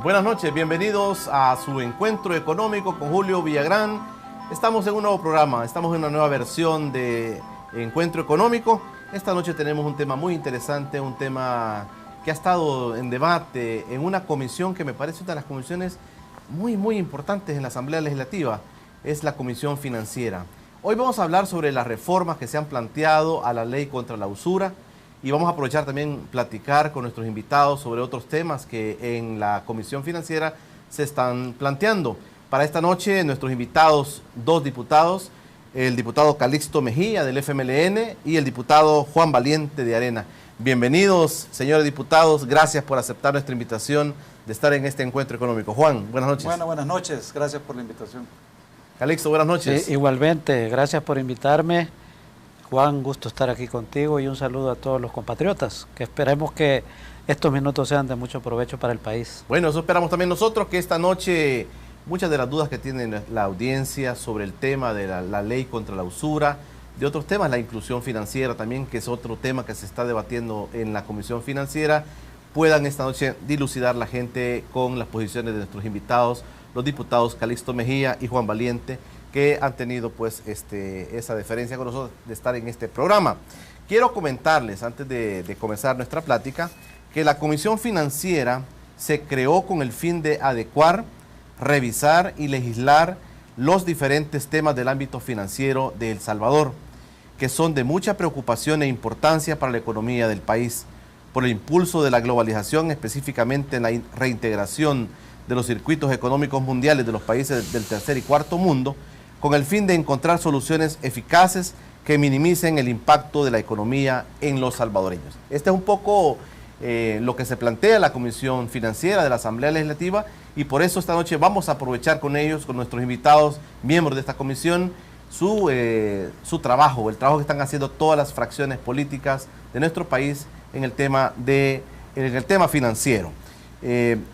Buenas noches, bienvenidos a su encuentro económico con Julio Villagrán. Estamos en un nuevo programa, estamos en una nueva versión de Encuentro Económico. Esta noche tenemos un tema muy interesante, un tema que ha estado en debate en una comisión que me parece una de las comisiones muy importantes en la Asamblea Legislativa, es la Comisión Financiera. Hoy vamos a hablar sobre las reformas que se han planteado a la ley contra la usura y vamos a aprovechar también platicar con nuestros invitados sobre otros temas que en la Comisión Financiera se están planteando. Para esta noche nuestros invitados, dos diputados, el diputado Calixto Mejía del FMLN y el diputado Juan Valiente de Arena. Bienvenidos, señores diputados, gracias por aceptar nuestra invitación de estar en este encuentro económico. Juan, buenas noches. Bueno, buenas noches, gracias por la invitación. Calixto, buenas noches. Sí, igualmente, gracias por invitarme. Juan, gusto estar aquí contigo y un saludo a todos los compatriotas, que esperemos que estos minutos sean de mucho provecho para el país. Bueno, eso esperamos también nosotros, que esta noche muchas de las dudas que tiene la audiencia sobre el tema de la ley contra la usura, de otros temas, la inclusión financiera también, que es otro tema que se está debatiendo en la Comisión Financiera, puedan esta noche dilucidar la gente con las posiciones de nuestros invitados, los diputados Calixto Mejía y Juan Valiente, que han tenido pues esa deferencia con nosotros de estar en este programa. Quiero comentarles, antes de comenzar nuestra plática, que la Comisión Financiera se creó con el fin de adecuar, revisar y legislar los diferentes temas del ámbito financiero de El Salvador, que son de mucha preocupación e importancia para la economía del país, por el impulso de la globalización, específicamente en la reintegración de los circuitos económicos mundiales de los países del tercer y cuarto mundo, con el fin de encontrar soluciones eficaces que minimicen el impacto de la economía en los salvadoreños. Este es un poco lo que se plantea la Comisión Financiera de la Asamblea Legislativa y por eso esta noche vamos a aprovechar con ellos, con nuestros invitados, miembros de esta comisión, su trabajo, el trabajo que están haciendo todas las fracciones políticas de nuestro país en el tema financiero.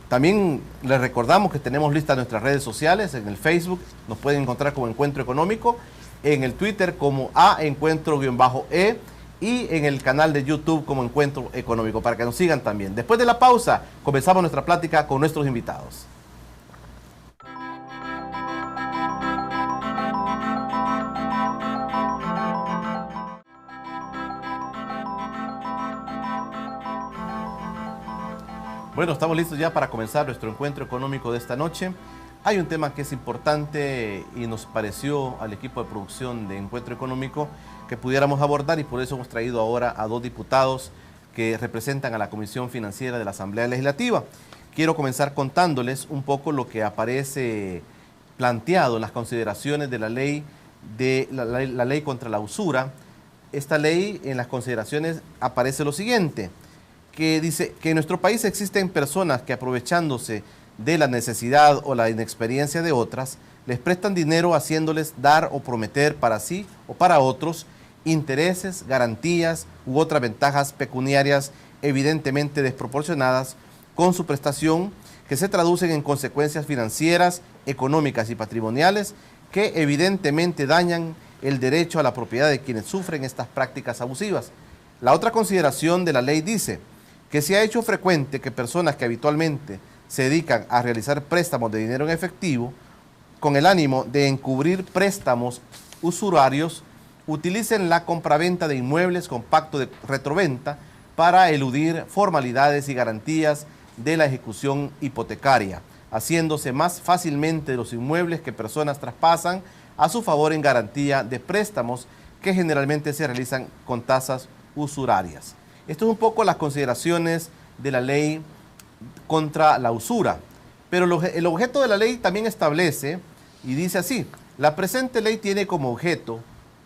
También les recordamos que tenemos listas nuestras redes sociales. En el Facebook nos pueden encontrar como Encuentro Económico, en el Twitter como @encuentro_e y en el canal de YouTube como Encuentro Económico, para que nos sigan también. Después de la pausa comenzamos nuestra plática con nuestros invitados. Bueno, estamos listos ya para comenzar nuestro encuentro económico de esta noche. Hay un tema que es importante y nos pareció al equipo de producción de Encuentro Económico que pudiéramos abordar y por eso hemos traído ahora a dos diputados que representan a la Comisión Financiera de la Asamblea Legislativa. Quiero comenzar contándoles un poco lo que aparece planteado en las consideraciones de la ley contra la usura. Esta ley, en las consideraciones, aparece lo siguiente, que dice que en nuestro país existen personas que, aprovechándose de la necesidad o la inexperiencia de otras, les prestan dinero haciéndoles dar o prometer para sí o para otros intereses, garantías u otras ventajas pecuniarias evidentemente desproporcionadas con su prestación, que se traducen en consecuencias financieras, económicas y patrimoniales que evidentemente dañan el derecho a la propiedad de quienes sufren estas prácticas abusivas. La otra consideración de la ley dice que se ha hecho frecuente que personas que habitualmente se dedican a realizar préstamos de dinero en efectivo con el ánimo de encubrir préstamos usurarios utilicen la compraventa de inmuebles con pacto de retroventa para eludir formalidades y garantías de la ejecución hipotecaria, haciéndose más fácilmente de los inmuebles que personas traspasan a su favor en garantía de préstamos que generalmente se realizan con tasas usurarias. Esto es un poco las consideraciones de la ley contra la usura, pero el objeto de la ley también establece y dice así: la presente ley tiene como objeto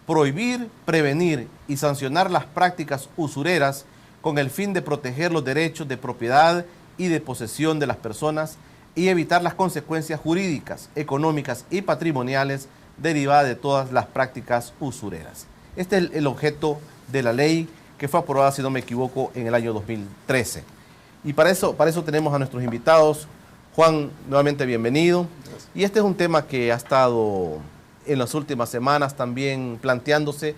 prohibir, prevenir y sancionar las prácticas usureras con el fin de proteger los derechos de propiedad y de posesión de las personas y evitar las consecuencias jurídicas, económicas y patrimoniales derivadas de todas las prácticas usureras. Este es el objeto de la ley que fue aprobada, si no me equivoco, en el año 2013. Y para eso tenemos a nuestros invitados. Juan, nuevamente bienvenido. Gracias. Y este es un tema que ha estado en las últimas semanas también planteándose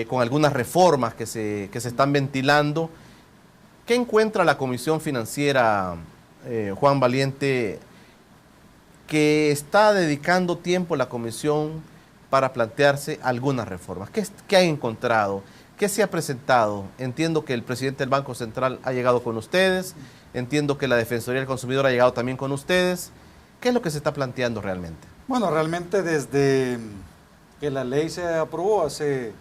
con algunas reformas que se están ventilando. ¿Qué encuentra la Comisión Financiera Juan Valiente, que está dedicando tiempo la comisión para plantearse algunas reformas. ¿Qué ha encontrado? ¿Qué se ha presentado? Entiendo que el presidente del Banco Central ha llegado con ustedes, entiendo que la Defensoría del Consumidor ha llegado también con ustedes. ¿Qué es lo que se está planteando realmente? Bueno, realmente desde que la ley se aprobó hace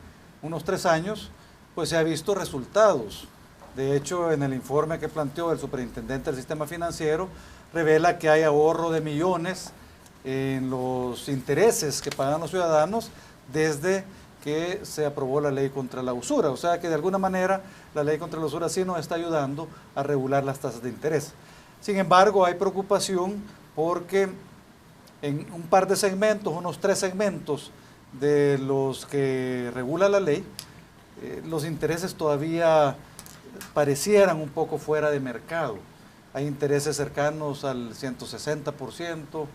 unos 3 años, pues se ha visto resultados. De hecho, en el informe que planteó el superintendente del sistema financiero, revela que hay ahorro de millones en los intereses que pagan los ciudadanos desde que se aprobó la ley contra la usura. O sea que de alguna manera la ley contra la usura sí nos está ayudando a regular las tasas de interés. Sin embargo, hay preocupación porque en un par de segmentos, unos 3 segmentos de los que regula la ley, los intereses todavía parecieran un poco fuera de mercado. Hay intereses cercanos al 160%,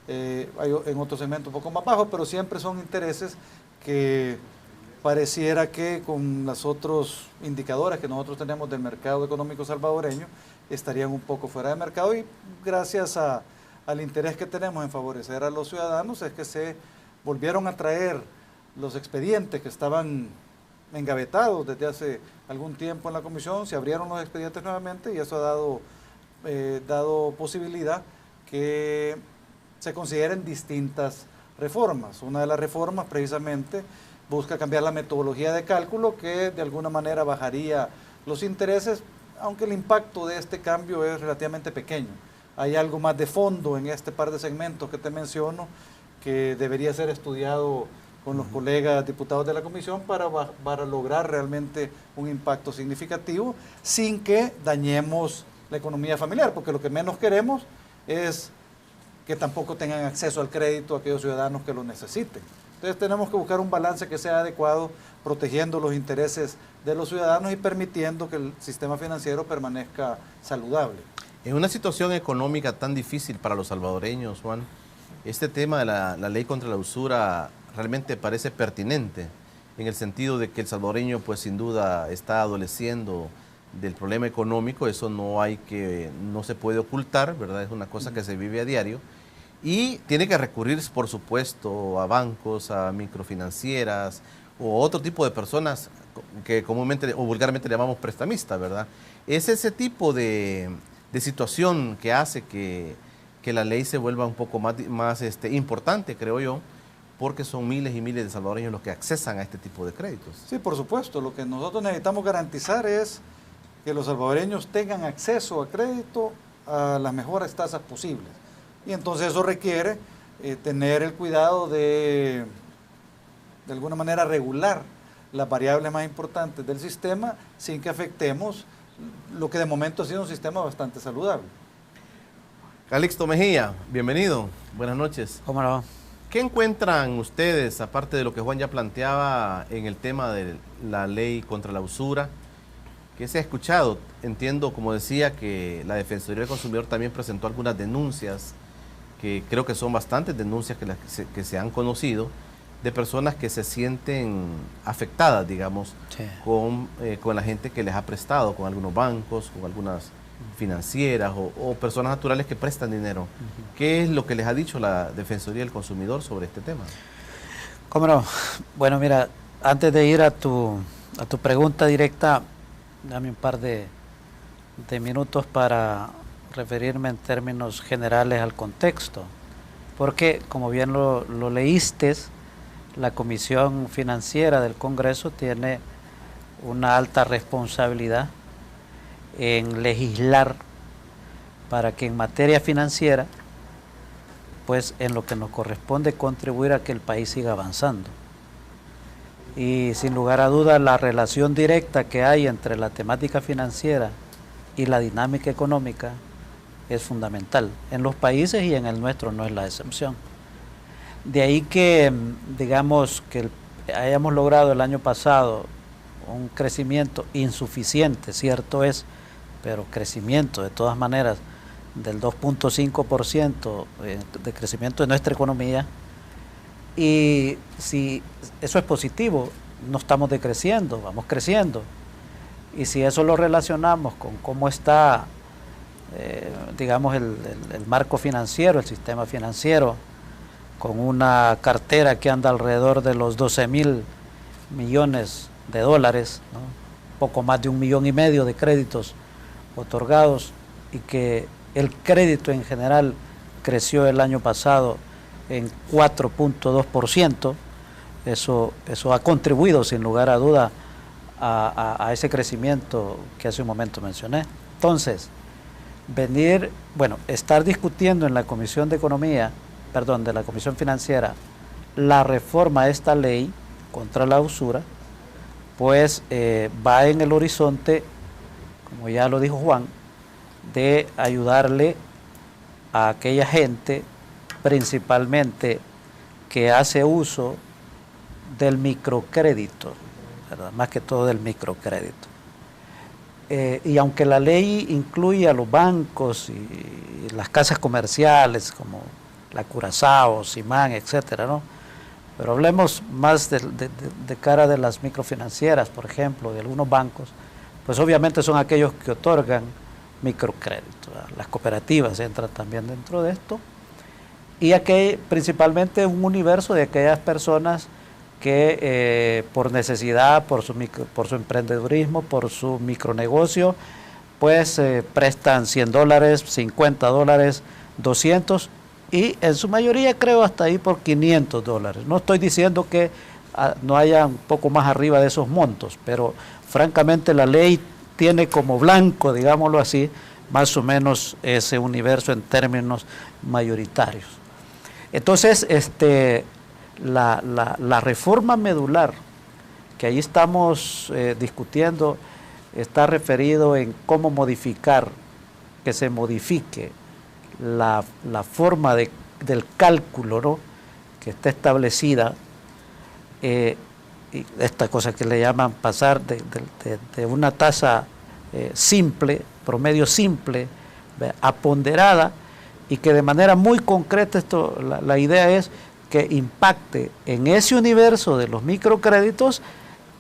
hay en otros segmentos un poco más bajos, pero siempre son intereses que pareciera que con los otros indicadores que nosotros tenemos del mercado económico salvadoreño estarían un poco fuera de mercado, y gracias al interés que tenemos en favorecer a los ciudadanos es que se volvieron a traer los expedientes que estaban engavetados desde hace algún tiempo en la comisión. Se abrieron los expedientes nuevamente y eso ha dado posibilidad que se consideren distintas reformas. Una de las reformas precisamente busca cambiar la metodología de cálculo, que de alguna manera bajaría los intereses, aunque el impacto de este cambio es relativamente pequeño. Hay algo más de fondo en este par de segmentos que te menciono que debería ser estudiado con los colegas diputados de la comisión para lograr realmente un impacto significativo sin que dañemos la economía familiar, porque lo que menos queremos es que tampoco tengan acceso al crédito a aquellos ciudadanos que lo necesiten. Entonces tenemos que buscar un balance que sea adecuado, protegiendo los intereses de los ciudadanos y permitiendo que el sistema financiero permanezca saludable. En una situación económica tan difícil para los salvadoreños, Juan, este tema de la ley contra la usura realmente parece pertinente, en el sentido de que el salvadoreño pues sin duda está adoleciendo del problema económico. Eso no se puede ocultar, ¿verdad? Es una cosa que se vive a diario y tiene que recurrir, por supuesto, a bancos, a microfinancieras o otro tipo de personas que comúnmente o vulgarmente le llamamos prestamistas, ¿verdad? Es ese tipo de situación que hace que la ley se vuelva un poco más importante, creo yo, porque son miles y miles de salvadoreños los que accesan a este tipo de créditos. Sí, por supuesto. Lo que nosotros necesitamos garantizar es que los salvadoreños tengan acceso a crédito a las mejores tasas posibles. Y entonces eso requiere tener el cuidado de alguna manera regular las variables más importantes del sistema sin que afectemos lo que de momento ha sido un sistema bastante saludable. Calixto Mejía, bienvenido, buenas noches. ¿Cómo no? ¿Qué encuentran ustedes, aparte de lo que Juan ya planteaba en el tema de la ley contra la usura? ¿Qué se ha escuchado? Entiendo, como decía, que la Defensoría del Consumidor también presentó algunas denuncias, que creo que son bastantes denuncias que se han conocido, de personas que se sienten afectadas, digamos, sí, con la gente que les ha prestado, con algunos bancos, con algunas financieras o personas naturales que prestan dinero. ¿Qué es lo que les ha dicho la Defensoría del Consumidor sobre este tema? ¿Cómo no? Bueno, mira, antes de ir a tu pregunta directa, dame un par de minutos para referirme en términos generales al contexto, porque como bien lo leíste, la Comisión Financiera del Congreso tiene una alta responsabilidad en legislar para que en materia financiera, pues en lo que nos corresponde contribuir a que el país siga avanzando. Y sin lugar a dudas la relación directa que hay entre la temática financiera y la dinámica económica es fundamental en los países y en el nuestro no es la excepción. De ahí que, digamos, que hayamos logrado el año pasado un crecimiento insuficiente, cierto es, pero crecimiento de todas maneras del 2.5% de crecimiento de nuestra economía, y si eso es positivo, no estamos decreciendo, vamos creciendo, y si eso lo relacionamos con cómo está digamos, el marco financiero, el sistema financiero, con una cartera que anda alrededor de los 12.000 millones de dólares, ¿no? Poco más de 1,5 millones de créditos otorgados, y que el crédito en general creció el año pasado en 4.2%. Eso ha contribuido sin lugar a duda a ese crecimiento que hace un momento mencioné. Entonces, estar discutiendo en la Comisión de Economía, de la Comisión Financiera, la reforma a esta ley contra la usura, pues va en el horizonte, como ya lo dijo Juan, de ayudarle a aquella gente, principalmente que hace uso del microcrédito, ¿verdad? Más que todo del microcrédito. Y aunque la ley incluye a los bancos y las casas comerciales como la Curazao, Simán, etcétera, ¿no? Pero hablemos más de cara de las microfinancieras, por ejemplo, de algunos bancos, pues obviamente son aquellos que otorgan microcrédito, ¿verdad? Las cooperativas entran también dentro de esto, y aquí principalmente un universo de aquellas personas que por necesidad, por su emprendedurismo, por su micronegocio, pues prestan $100, $50, 200, y en su mayoría creo hasta ahí por $500. No estoy diciendo que no haya un poco más arriba de esos montos, pero francamente la ley tiene como blanco, digámoslo así, más o menos ese universo en términos mayoritarios. Entonces, la reforma medular que ahí estamos discutiendo está referido en cómo modificar, que se modifique la forma del cálculo, ¿no?, que está establecida, y esta cosa que le llaman pasar de una tasa simple, promedio simple, a ponderada, y que de manera muy concreta la idea es que impacte en ese universo de los microcréditos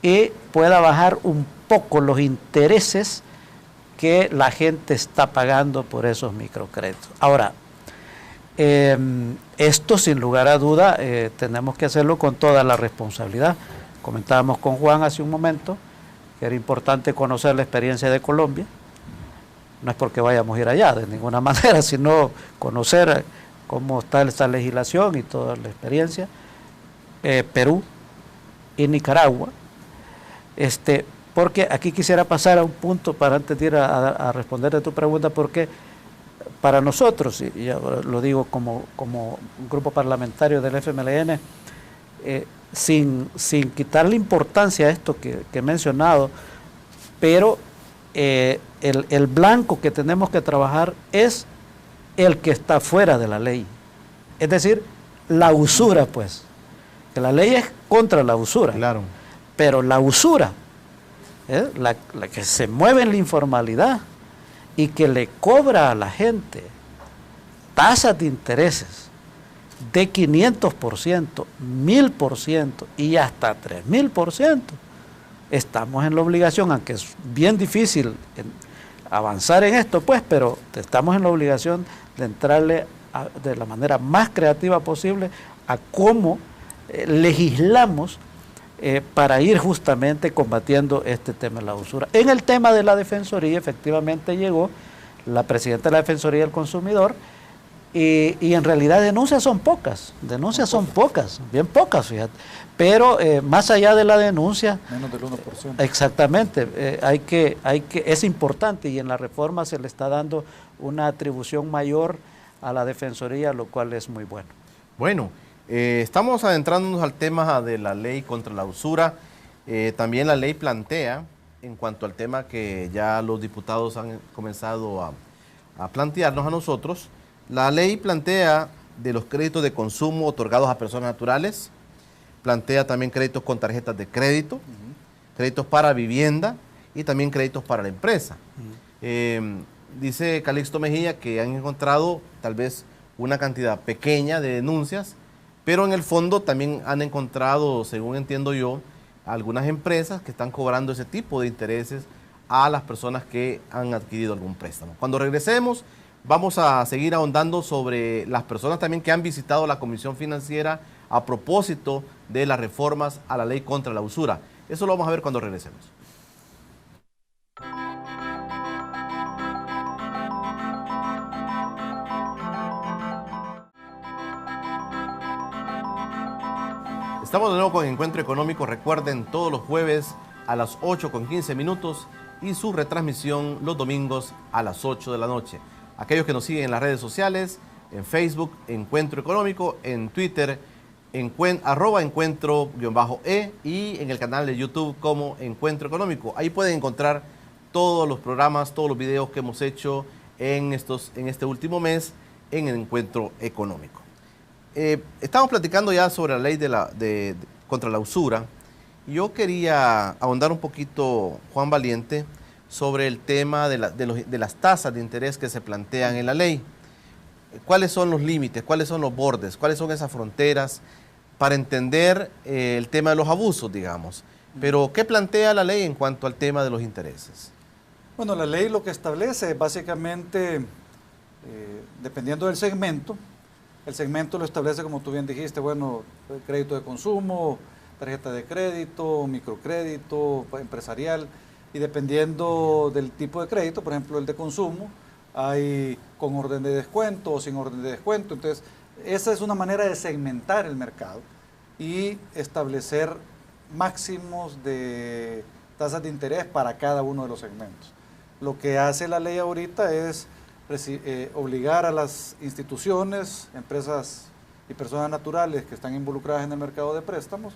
y pueda bajar un poco los intereses que la gente está pagando por esos microcréditos. Ahora, esto sin lugar a duda tenemos que hacerlo con toda la responsabilidad. Comentábamos con Juan hace un momento que era importante conocer la experiencia de Colombia. No es porque vayamos a ir allá de ninguna manera, sino conocer cómo está esta legislación y toda la experiencia. Perú y Nicaragua. Porque aquí quisiera pasar a un punto para antes de ir a responder a tu pregunta, porque para nosotros, y ahora lo digo como un grupo parlamentario del FMLN, sin quitarle importancia a esto que he mencionado, pero el blanco que tenemos que trabajar es el que está fuera de la ley, es decir, la usura, pues, que la ley es contra la usura, claro, pero la usura, la que se mueve en la informalidad y que le cobra a la gente tasas de intereses de 500%, 1000% y hasta 3000%, estamos en la obligación, aunque es bien difícil avanzar en esto, pues, pero estamos en la obligación de entrarle de la manera más creativa posible a cómo legislamos para ir justamente combatiendo este tema de la usura. En el tema de la Defensoría, efectivamente llegó la presidenta de la Defensoría del Consumidor, y en realidad denuncias son pocas, bien pocas, fíjate. Pero más allá de la denuncia, menos del 1%. Exactamente, es importante, y en la reforma se le está dando una atribución mayor a la Defensoría, lo cual es muy bueno. Bueno, estamos adentrándonos al tema de la ley contra la usura. También la ley plantea, en cuanto al tema que ya los diputados han comenzado a plantearnos a nosotros, la ley plantea de los créditos de consumo otorgados a personas naturales, plantea también créditos con tarjetas de crédito, créditos para vivienda y también créditos para la empresa. Dice Calixto Mejía que han encontrado tal vez una cantidad pequeña de denuncias, pero en el fondo también han encontrado, según entiendo yo, algunas empresas que están cobrando ese tipo de intereses a las personas que han adquirido algún préstamo. Cuando regresemos, vamos a seguir ahondando sobre las personas también que han visitado la Comisión Financiera a propósito de las reformas a la ley contra la usura. Eso lo vamos a ver cuando regresemos. Estamos de nuevo con Encuentro Económico. Recuerden, todos los jueves a las 8:15 y su retransmisión los domingos a las 8 de la noche. Aquellos que nos siguen en las redes sociales, en Facebook, Encuentro Económico, en Twitter, @encuentro_e y en el canal de YouTube como Encuentro Económico. Ahí pueden encontrar todos los programas, todos los videos que hemos hecho en este último mes en el Encuentro Económico. Estamos platicando ya sobre la ley contra la usura. Yo quería ahondar un poquito, Juan Valiente, sobre el tema de las tasas de interés que se plantean en la ley. ¿Cuáles son los límites? ¿Cuáles son los bordes? ¿Cuáles son esas fronteras para entender el tema de los abusos, digamos? Pero, ¿qué plantea la ley en cuanto al tema de los intereses? Bueno, la ley lo que establece básicamente, dependiendo del segmento, el segmento lo establece, como tú bien dijiste, bueno, crédito de consumo, tarjeta de crédito, microcrédito, empresarial, y dependiendo del tipo de crédito, por ejemplo, el de consumo, hay con orden de descuento o sin orden de descuento. Entonces, esa es una manera de segmentar el mercado y establecer máximos de tasas de interés para cada uno de los segmentos. Lo que hace la ley ahorita es obligar a las instituciones, empresas y personas naturales que están involucradas en el mercado de préstamos,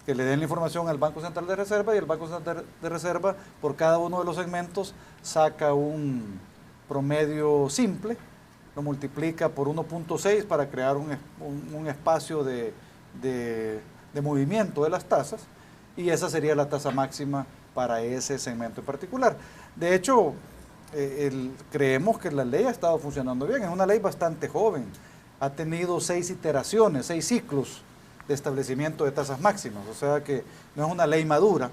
que le den la información al Banco Central de Reserva, y el Banco Central de Reserva por cada uno de los segmentos saca un promedio simple, lo multiplica por 1.6 para crear un espacio de movimiento de las tasas, y esa sería la tasa máxima para ese segmento en particular. De hecho, creemos que la ley ha estado funcionando bien. Es una ley bastante joven, ha tenido 6 iteraciones, 6 ciclos de establecimiento de tasas máximas, o sea que no es una ley madura.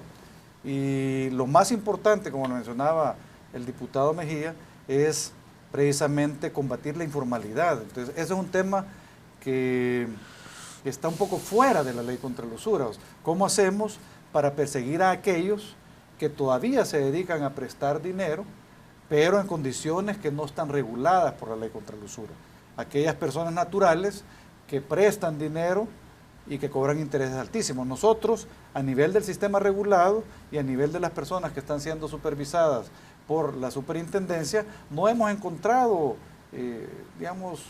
Y lo más importante, como lo mencionaba el diputado Mejía, es precisamente combatir la informalidad. Entonces, ese es un tema que está un poco fuera de la ley contra la usura. ¿Cómo hacemos para perseguir a aquellos que todavía se dedican a prestar dinero, pero en condiciones que no están reguladas por la ley contra la usura? Aquellas personas naturales que prestan dinero y que cobran intereses altísimos. Nosotros, a nivel del sistema regulado y a nivel de las personas que están siendo supervisadas por la superintendencia, no hemos encontrado, digamos,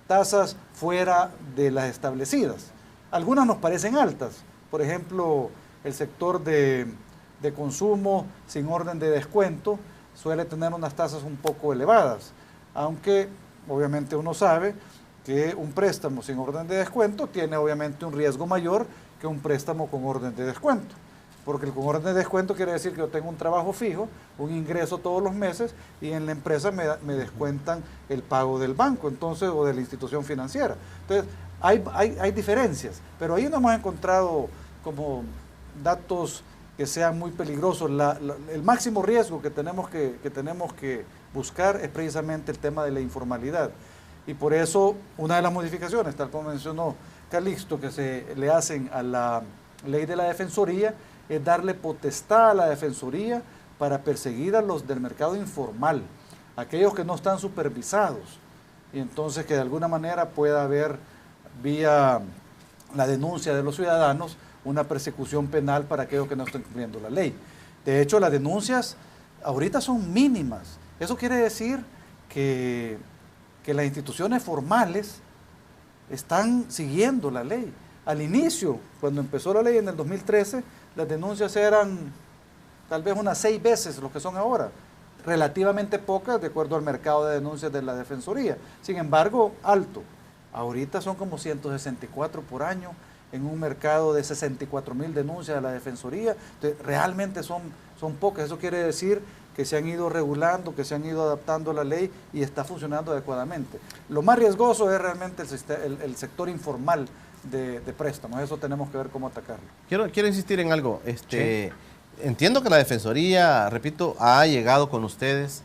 tasas fuera de las establecidas. Algunas nos parecen altas. Por ejemplo, el sector de consumo sin orden de descuento suele tener unas tasas un poco elevadas, aunque obviamente uno sabe que un préstamo sin orden de descuento tiene obviamente un riesgo mayor que un préstamo con orden de descuento, porque el con orden de descuento quiere decir que yo tengo un trabajo fijo, un ingreso todos los meses, y en la empresa me descuentan el pago del banco, entonces, o de la institución financiera. Entonces, hay diferencias, pero ahí no hemos encontrado como datos que sean muy peligrosos. El máximo riesgo que tenemos que buscar es precisamente el tema de la informalidad. Y por eso una de las modificaciones, tal como mencionó Calixto, que se le hacen a la ley de la Defensoría, es darle potestad a la Defensoría para perseguir a los del mercado informal, aquellos que no están supervisados, y entonces que de alguna manera pueda haber, vía la denuncia de los ciudadanos, una persecución penal para aquellos que no están cumpliendo la ley. De hecho, las denuncias ahorita son mínimas. Eso quiere decir que las instituciones formales están siguiendo la ley. Al inicio, cuando empezó la ley en el 2013, las denuncias eran tal vez unas 6 veces lo que son ahora, relativamente pocas de acuerdo al mercado de denuncias de la Defensoría. Sin embargo, alto. Ahorita son como 164 por año en un mercado de 64,000 denuncias de la Defensoría. Entonces, realmente son pocas. Eso quiere decir que se han ido regulando, que se han ido adaptando a la ley y está funcionando adecuadamente. Lo más riesgoso es realmente el sector informal de préstamos. Eso tenemos que ver cómo atacarlo. Quiero insistir en algo. Sí. entiendo que la Defensoría, repito, ha llegado con ustedes,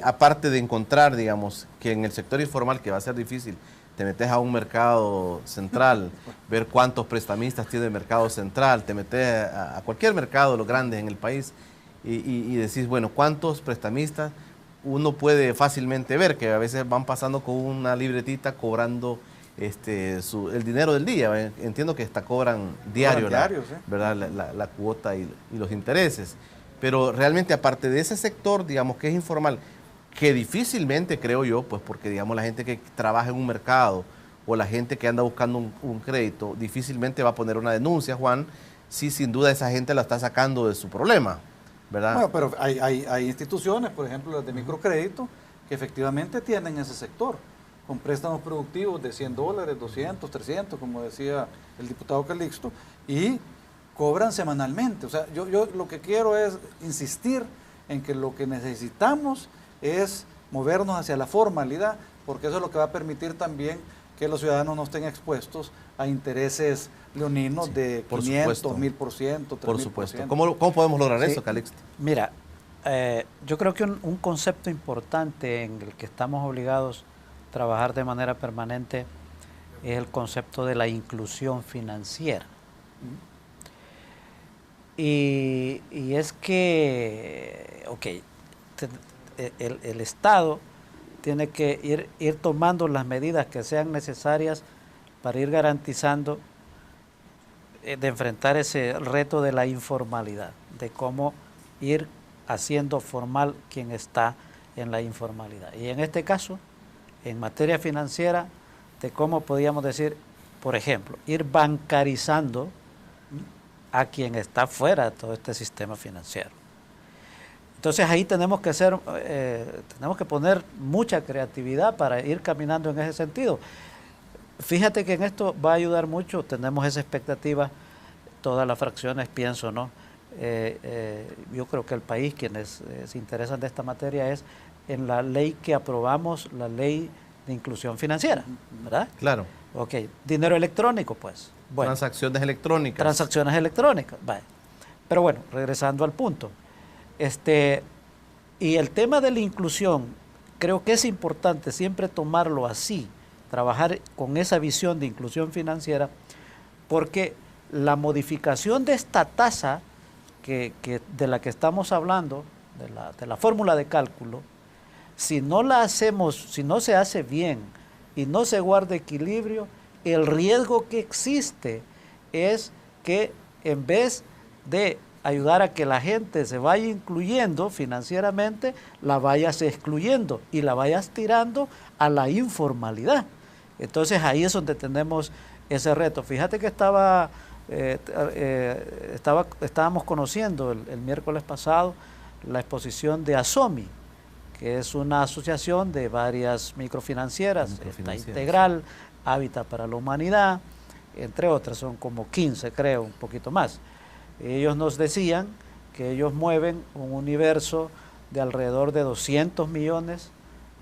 aparte de encontrar, digamos, que en el sector informal, que va a ser difícil, te metes a un mercado central, ver cuántos prestamistas tiene el mercado central, te metes a cualquier mercado de los grandes en el país y decís, bueno, cuántos prestamistas, uno puede fácilmente ver que a veces van pasando con una libretita cobrando el dinero del día. Entiendo que cobran diario, ¿verdad? La cuota y los intereses. Pero realmente, aparte de ese sector, digamos, que es informal, que difícilmente, creo yo, pues porque, digamos, la gente que trabaja en un mercado o la gente que anda buscando un crédito, difícilmente va a poner una denuncia, Juan, si sin duda esa gente la está sacando de su problema, ¿verdad? Bueno, pero hay instituciones, por ejemplo, las de microcrédito, que efectivamente tienen ese sector, con préstamos productivos de $100, 200, 300, como decía el diputado Calixto, y cobran semanalmente. O sea, yo lo que quiero es insistir en que lo que necesitamos es movernos hacia la formalidad, porque eso es lo que va a permitir también que los ciudadanos no estén expuestos a intereses leoninos de 500, 1000%, 3000%. Por supuesto. ¿Cómo podemos lograr eso, Calixto? Mira, yo creo que un concepto importante en el que estamos obligados a trabajar de manera permanente es el concepto de la inclusión financiera. Y es que, el Estado tiene que ir tomando las medidas que sean necesarias para ir garantizando de enfrentar ese reto de la informalidad, de cómo ir haciendo formal quien está en la informalidad. Y en este caso, en materia financiera, de cómo podríamos decir, por ejemplo, ir bancarizando a quien está fuera de todo este sistema financiero. Entonces ahí tenemos que poner mucha creatividad para ir caminando en ese sentido. Fíjate que en esto va a ayudar mucho, tenemos esa expectativa, todas las fracciones, pienso, ¿no? Yo creo que el país, quienes se interesan de esta materia, es en la ley que aprobamos, la ley de inclusión financiera, ¿verdad? Claro. Ok, dinero electrónico, pues. Bueno, transacciones electrónicas. Transacciones electrónicas, vale. Pero bueno, regresando al punto. Y el tema de la inclusión, creo que es importante siempre tomarlo así, trabajar con esa visión de inclusión financiera, porque la modificación de esta tasa de la que estamos hablando, de la fórmula de cálculo, si no la hacemos, si no se hace bien y no se guarda equilibrio, el riesgo que existe es que en vez de ayudar a que la gente se vaya incluyendo financieramente, la vayas excluyendo y la vayas tirando a la informalidad. Entonces ahí es donde tenemos ese reto. Fíjate que estábamos conociendo el miércoles pasado la exposición de ASOMI, que es una asociación de varias microfinancieras, está Integral, Hábitat para la Humanidad, entre otras, son como 15 creo, un poquito más. Ellos nos decían que ellos mueven un universo de alrededor de 200 millones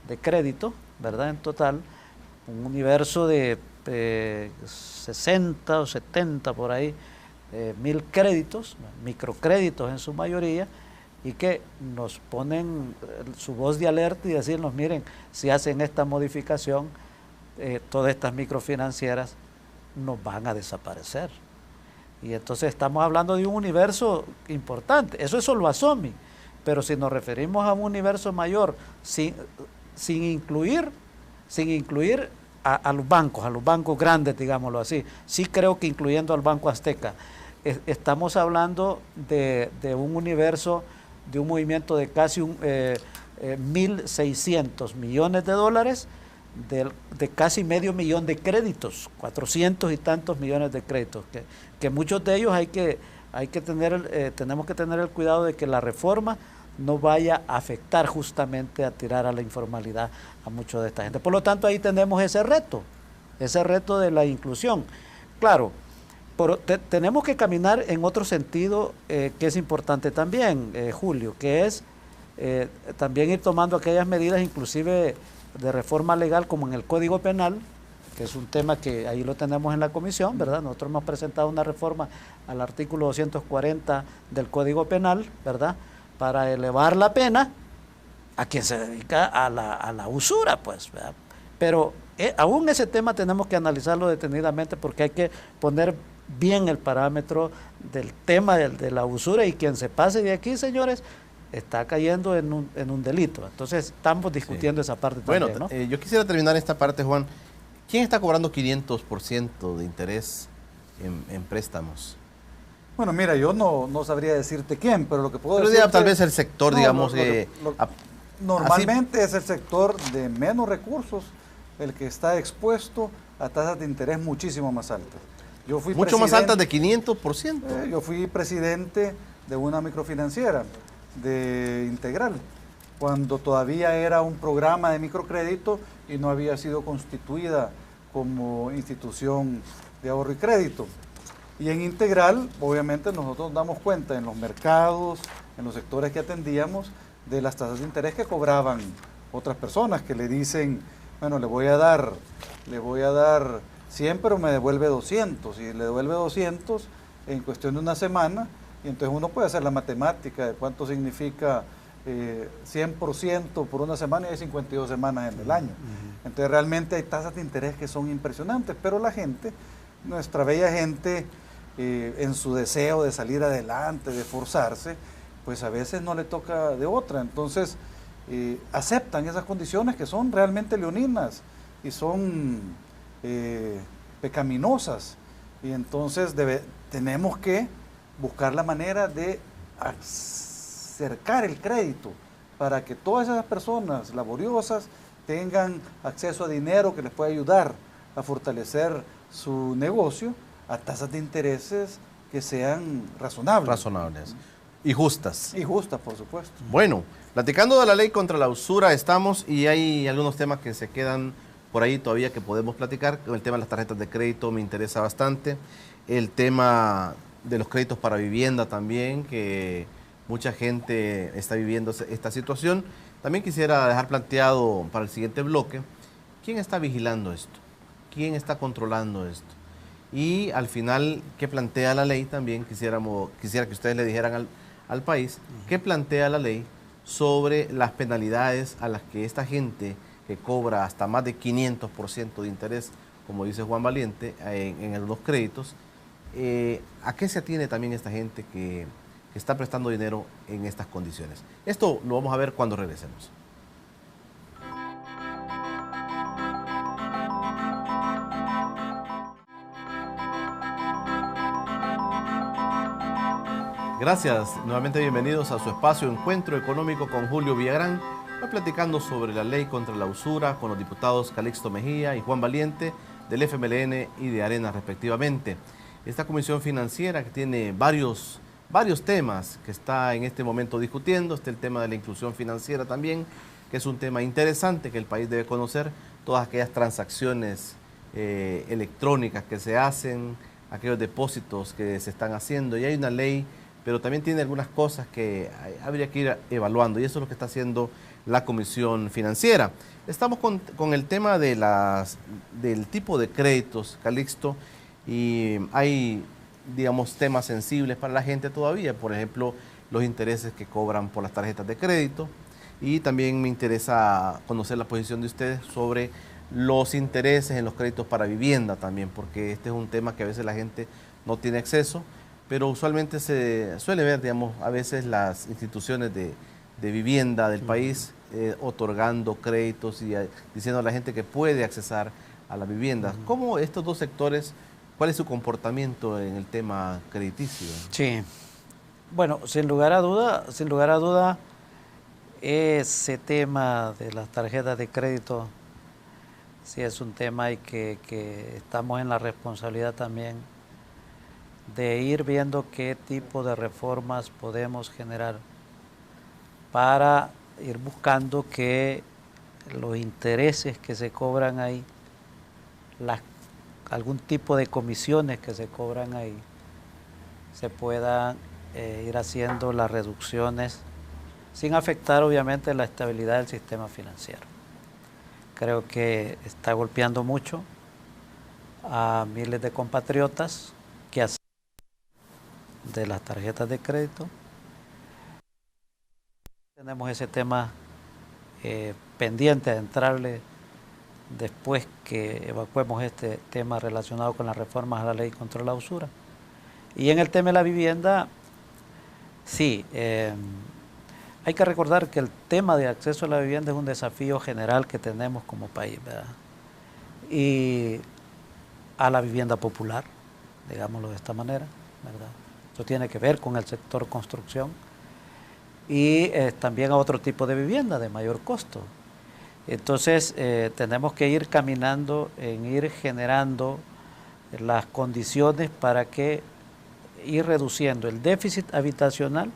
de crédito, ¿verdad? En total, un universo de 60 o 70 por ahí, 1000 créditos, microcréditos en su mayoría, y que nos ponen su voz de alerta y decirnos, miren, si hacen esta modificación, todas estas microfinancieras nos van a desaparecer. Y entonces estamos hablando de un universo importante. Eso es solo ASOMI, pero si nos referimos a un universo mayor, sin incluir a los bancos grandes, digámoslo así, sí creo que incluyendo al Banco Azteca, estamos hablando de un universo, de un movimiento de casi 1.600 millones de dólares, de casi medio millón de créditos, 400 y tantos millones de créditos, que muchos de ellos tenemos que tener el cuidado de que la reforma no vaya a afectar justamente a tirar a la informalidad a mucha de esta gente. Por lo tanto, ahí tenemos ese reto de la inclusión. Claro, pero tenemos que caminar en otro sentido que es importante también, Julio, que es también ir tomando aquellas medidas inclusive de reforma legal como en el Código Penal que es un tema que ahí lo tenemos en la comisión, ¿verdad? Nosotros hemos presentado una reforma al artículo 240 del Código Penal, ¿verdad? Para elevar la pena a quien se dedica a la usura, pues, ¿verdad? Pero aún ese tema tenemos que analizarlo detenidamente porque hay que poner bien el parámetro del tema de la usura, y quien se pase de aquí, señores, está cayendo en un delito. Entonces estamos discutiendo esa parte bueno, también, ¿no? Yo quisiera terminar esta parte, Juan. ¿Quién está cobrando 500% de interés en préstamos? Bueno, mira, yo no sabría decirte quién, pero lo que puedo decir... Tal vez el sector, no, digamos... normalmente es el sector de menos recursos el que está expuesto a tasas de interés muchísimo más altas. Yo fui mucho más altas de 500%. Yo fui presidente de una microfinanciera de Integral, cuando todavía era un programa de microcrédito y no había sido constituida como institución de ahorro y crédito. Y en Integral, obviamente, nosotros damos cuenta en los mercados, en los sectores que atendíamos, de las tasas de interés que cobraban otras personas que le dicen, bueno, le voy a dar 100, pero me devuelve 200, y le devuelve 200 en cuestión de una semana, y entonces uno puede hacer la matemática de cuánto significa 100% por una semana, y hay 52 semanas en el año. Entonces realmente hay tasas de interés que son impresionantes, pero la gente, nuestra bella gente, en su deseo de salir adelante, de esforzarse, pues a veces no le toca de otra. Entonces aceptan esas condiciones que son realmente leoninas y son pecaminosas, y entonces tenemos que buscar la manera de acercar el crédito para que todas esas personas laboriosas tengan acceso a dinero que les pueda ayudar a fortalecer su negocio a tasas de intereses que sean razonables. Razonables. Y justas. Y justas, por supuesto. Bueno, platicando de la ley contra la usura estamos, y hay algunos temas que se quedan por ahí todavía que podemos platicar. El tema de las tarjetas de crédito me interesa bastante. El tema de los créditos para vivienda también, que mucha gente está viviendo esta situación. También quisiera dejar planteado para el siguiente bloque, ¿quién está vigilando esto? ¿Quién está controlando esto? Y al final, ¿qué plantea la ley? También quisiera que ustedes le dijeran al país, ¿qué plantea la ley sobre las penalidades a las que esta gente que cobra hasta más de 500% de interés, como dice Juan Valiente, en algunos créditos? ¿A qué se atiene también esta gente que está prestando dinero en estas condiciones? Esto lo vamos a ver cuando regresemos. Gracias, nuevamente bienvenidos a su espacio Encuentro Económico con Julio Villagrán. Hoy platicando sobre la ley contra la usura con los diputados Calixto Mejía y Juan Valiente del FMLN y de Arena respectivamente. Esta comisión financiera que tiene varios temas que está en este momento discutiendo. Está el tema de la inclusión financiera también, que es un tema interesante que el país debe conocer. Todas aquellas transacciones electrónicas que se hacen, aquellos depósitos que se están haciendo. Y hay una ley, pero también tiene algunas cosas que habría que ir evaluando, y eso es lo que está haciendo la Comisión Financiera. Estamos con el tema de del tipo de créditos, Calixto, y hay, digamos, temas sensibles para la gente todavía, por ejemplo, los intereses que cobran por las tarjetas de crédito, y también me interesa conocer la posición de ustedes sobre los intereses en los créditos para vivienda también, porque este es un tema que a veces la gente no tiene acceso, pero usualmente se suele ver, digamos, a veces las instituciones de vivienda del país otorgando créditos y diciendo a la gente que puede accesar a la vivienda. ¿Cómo estos dos sectores, cuál es su comportamiento en el tema crediticio? Sí, bueno, sin lugar a duda, ese tema de las tarjetas de crédito sí es un tema y que estamos en la responsabilidad también de ir viendo qué tipo de reformas podemos generar para ir buscando que los intereses que se cobran ahí, algún tipo de comisiones que se cobran ahí, se puedan ir haciendo las reducciones sin afectar obviamente la estabilidad del sistema financiero. Creo que está golpeando mucho a miles de compatriotas que hacen de las tarjetas de crédito. Tenemos ese tema pendiente de entrarle después que evacuemos este tema relacionado con las reformas a la ley contra la usura. Y en el tema de la vivienda, sí, hay que recordar que el tema de acceso a la vivienda es un desafío general que tenemos como país, ¿verdad? Y a la vivienda popular, digámoslo de esta manera, ¿verdad? Esto tiene que ver con el sector construcción y también a otro tipo de vivienda de mayor costo. Entonces tenemos que ir caminando en ir generando las condiciones para que ir reduciendo el déficit habitacional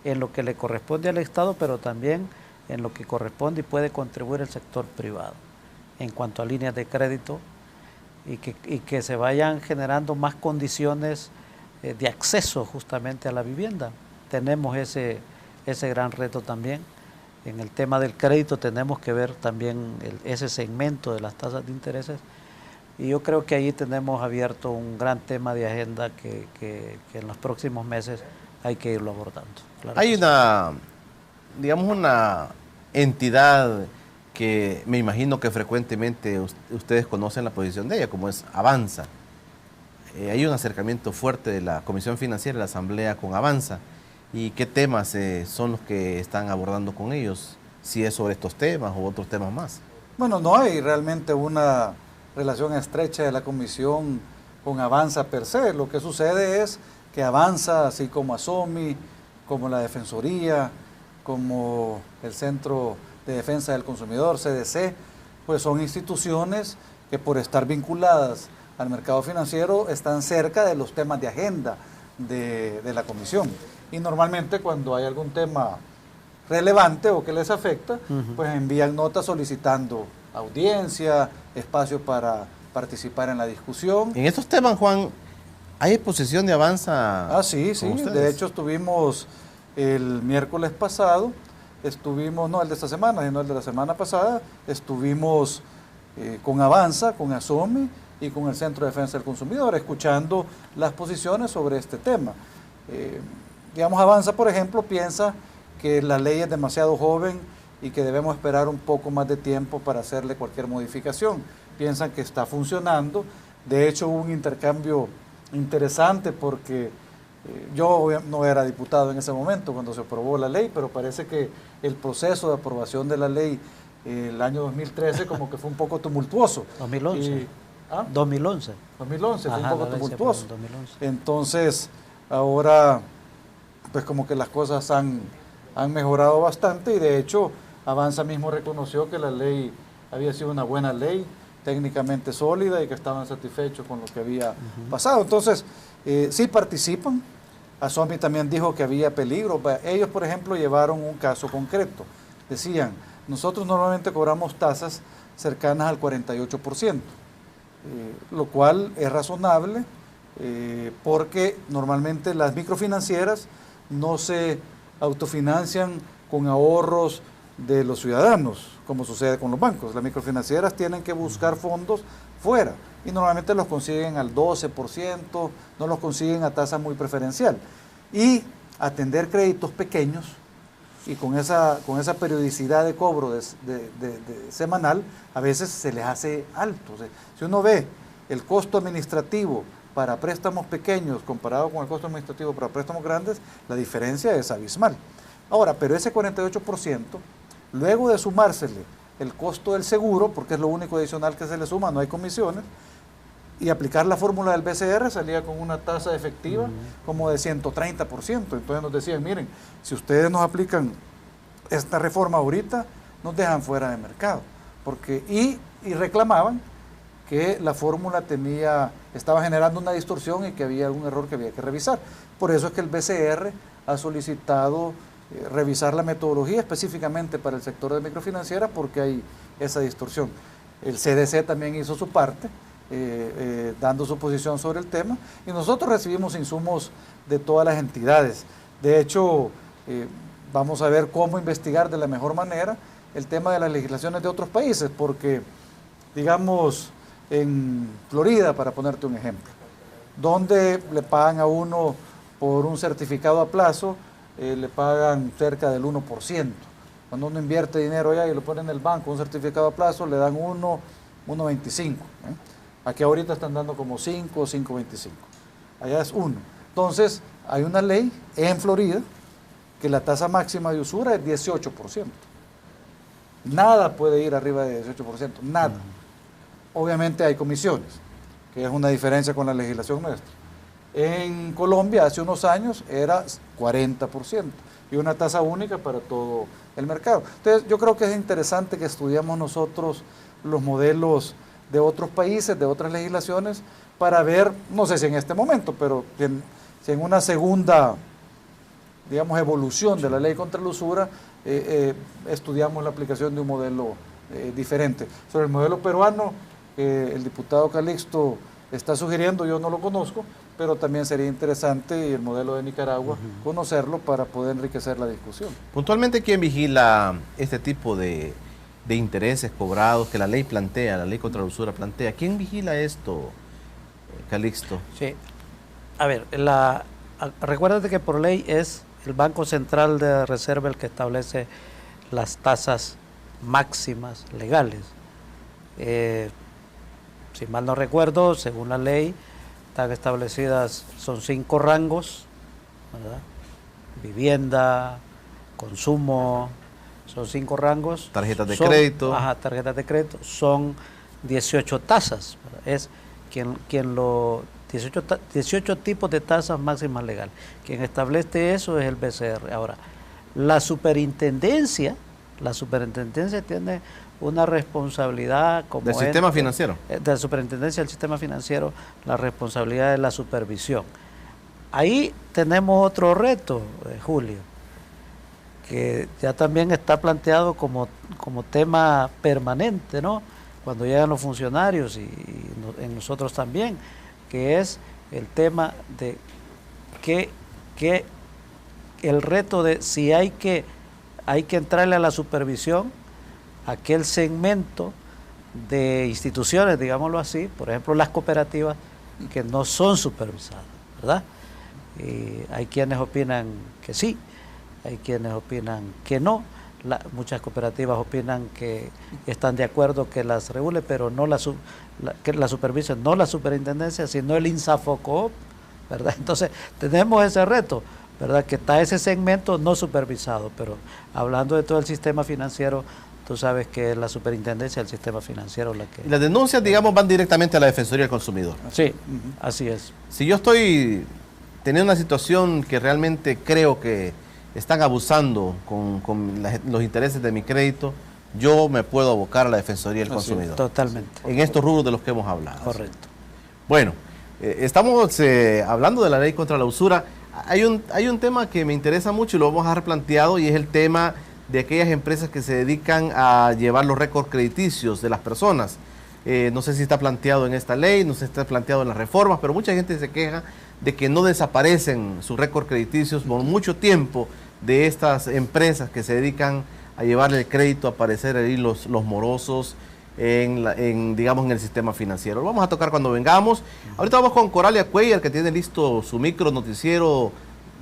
en lo que le corresponde al Estado, pero también en lo que corresponde y puede contribuir el sector privado en cuanto a líneas de crédito y que se vayan generando más condiciones de acceso justamente a la vivienda. Tenemos ese gran reto también. En el tema del crédito tenemos que ver también ese segmento de las tasas de intereses y yo creo que ahí tenemos abierto un gran tema de agenda que en los próximos meses hay que irlo abordando. Claro, hay una, digamos, una entidad que me imagino que frecuentemente ustedes conocen la posición de ella, como es Avanza. Hay un acercamiento fuerte de la Comisión Financiera de la Asamblea con Avanza. ¿Y qué temas son los que están abordando con ellos? Si es sobre estos temas o otros temas más. Bueno, no hay realmente una relación estrecha de la Comisión con Avanza per se. Lo que sucede es que Avanza, así como ASOMI, como la Defensoría, como el Centro de Defensa del Consumidor, CDC, pues son instituciones que por estar vinculadas al mercado financiero están cerca de los temas de agenda de la Comisión. Y normalmente cuando hay algún tema relevante o que les afecta, pues envían notas solicitando audiencia, espacio para participar en la discusión. En estos temas, Juan, ¿hay exposición de Avanza? Ah, sí, sí. De hecho estuvimos el miércoles pasado, no el de esta semana, sino el de la semana pasada, estuvimos con Avanza, con ASOMI y con el Centro de Defensa del Consumidor, escuchando las posiciones sobre este tema. Digamos, Avanza, por ejemplo, piensa que la ley es demasiado joven y que debemos esperar un poco más de tiempo para hacerle cualquier modificación. Piensan que está funcionando. De hecho, hubo un intercambio interesante porque yo no era diputado en ese momento cuando se aprobó la ley, pero parece que el proceso de aprobación de la ley el año 2013 como que fue un poco tumultuoso. 2011. ¿Ah? 2011. 2011, Ajá, fue un poco tumultuoso. 2011. Entonces, ahora, pues como que las cosas han mejorado bastante y de hecho Avanza mismo reconoció que la ley había sido una buena ley, técnicamente sólida y que estaban satisfechos con lo que había pasado. Entonces, sí participan. ASOMI también dijo que había peligro. Ellos, por ejemplo, llevaron un caso concreto. Decían, nosotros normalmente cobramos tasas cercanas al 48%, lo cual es razonable porque normalmente las microfinancieras no se autofinancian con ahorros de los ciudadanos, como sucede con los bancos. Las microfinancieras tienen que buscar fondos fuera y normalmente los consiguen al 12%, no los consiguen a tasa muy preferencial. Y atender créditos pequeños y con esa periodicidad de cobro de semanal, a veces se les hace alto. O sea, si uno ve el costo administrativo para préstamos pequeños comparado con el costo administrativo para préstamos grandes, la diferencia es abismal. Ahora, pero ese 48%, luego de sumársele el costo del seguro, porque es lo único adicional que se le suma, no hay comisiones, y aplicar la fórmula del BCR salía con una tasa efectiva como de 130%. Entonces nos decían, miren, si ustedes nos aplican esta reforma ahorita, nos dejan fuera de mercado. Y reclamaban que la fórmula estaba generando una distorsión y que había algún error que había que revisar. Por eso es que el BCR ha solicitado revisar la metodología específicamente para el sector de microfinancieras porque hay esa distorsión. El CDC también hizo su parte, dando su posición sobre el tema, y nosotros recibimos insumos de todas las entidades. De hecho, vamos a ver cómo investigar de la mejor manera el tema de las legislaciones de otros países, porque, digamos, en Florida, para ponerte un ejemplo, donde le pagan a uno por un certificado a plazo, le pagan cerca del 1%. Cuando uno invierte dinero allá y lo pone en el banco, un certificado a plazo, le dan 1.25. Aquí ahorita están dando como 5 o 5.25. Allá es 1. Entonces, hay una ley en Florida que la tasa máxima de usura es 18%. Nada puede ir arriba de 18%, nada. Obviamente hay comisiones, que es una diferencia con la legislación nuestra. En Colombia hace unos años era 40% y una tasa única para todo el mercado. Entonces yo creo que es interesante que estudiemos nosotros los modelos de otros países, de otras legislaciones, para ver, no sé si en este momento, pero si en una segunda, digamos, evolución de la ley contra la usura, estudiamos la aplicación de un modelo diferente. Sobre el modelo peruano, el diputado Calixto está sugiriendo, yo no lo conozco, pero también sería interesante, y el modelo de Nicaragua, conocerlo para poder enriquecer la discusión. Puntualmente, ¿quién vigila este tipo de intereses cobrados que la ley plantea, la ley contra la usura plantea? ¿Quién vigila esto, Calixto? Sí. A ver, recuérdate que por ley es el Banco Central de Reserva el que establece las tasas máximas legales. Si mal no recuerdo, según la ley, están establecidas, son 5 rangos, ¿verdad? Vivienda, consumo, son 5 rangos. Tarjetas de crédito. Ajá, tarjetas de crédito, son 18 tasas, ¿verdad? Es 18 tipos de tasas máximas legales. Quien establece eso es el BCR. Ahora, la superintendencia tiene una responsabilidad como del sistema financiero. De la superintendencia del sistema financiero, la responsabilidad de la supervisión. Ahí tenemos otro reto, Julio, que ya también está planteado como tema permanente, ¿no? Cuando llegan los funcionarios y en nosotros también, que es el tema de que el reto de si hay que entrarle a la supervisión aquel segmento de instituciones, digámoslo así, por ejemplo las cooperativas, que no son supervisadas, ¿verdad? Hay quienes opinan que sí, hay quienes opinan que no. Muchas cooperativas opinan que están de acuerdo que las regule, pero no que la supervise, no la superintendencia, sino el INSAFOCOOP, ¿verdad? Entonces tenemos ese reto, ¿verdad? Que está ese segmento no supervisado, pero hablando de todo el sistema financiero, tú sabes que es la superintendencia del sistema financiero la que... Y las denuncias, digamos, van directamente a la Defensoría del Consumidor. Sí, así es. Si yo estoy teniendo una situación que realmente creo que están abusando con los intereses de mi crédito, yo me puedo abocar a la Defensoría del Consumidor. Totalmente. En estos rubros de los que hemos hablado. Correcto. Bueno, estamos hablando de la ley contra la usura. Hay un tema que me interesa mucho y lo vamos a dejar planteado, y es el tema de aquellas empresas que se dedican a llevar los récords crediticios de las personas. No sé si está planteado en esta ley, no sé si está planteado en las reformas, pero mucha gente se queja de que no desaparecen sus récords crediticios por mucho tiempo de estas empresas que se dedican a llevarle el crédito, a aparecer ahí los morosos digamos, en el sistema financiero. Lo vamos a tocar cuando vengamos. Ahorita vamos con Coralia Cuellar, que tiene listo su micro noticiero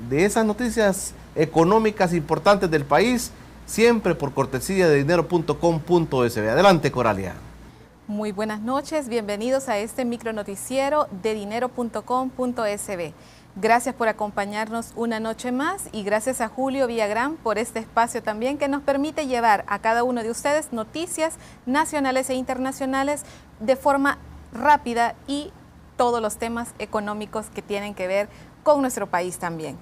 de esas noticias económicas importantes del país, siempre por cortesía de dinero.com.sb. Adelante, Coralia. Muy buenas noches, bienvenidos a este micronoticiero de dinero.com.sb. Gracias por acompañarnos una noche más y gracias a Julio Villagrán por este espacio también que nos permite llevar a cada uno de ustedes noticias nacionales e internacionales de forma rápida y todos los temas económicos que tienen que ver con nuestro país también.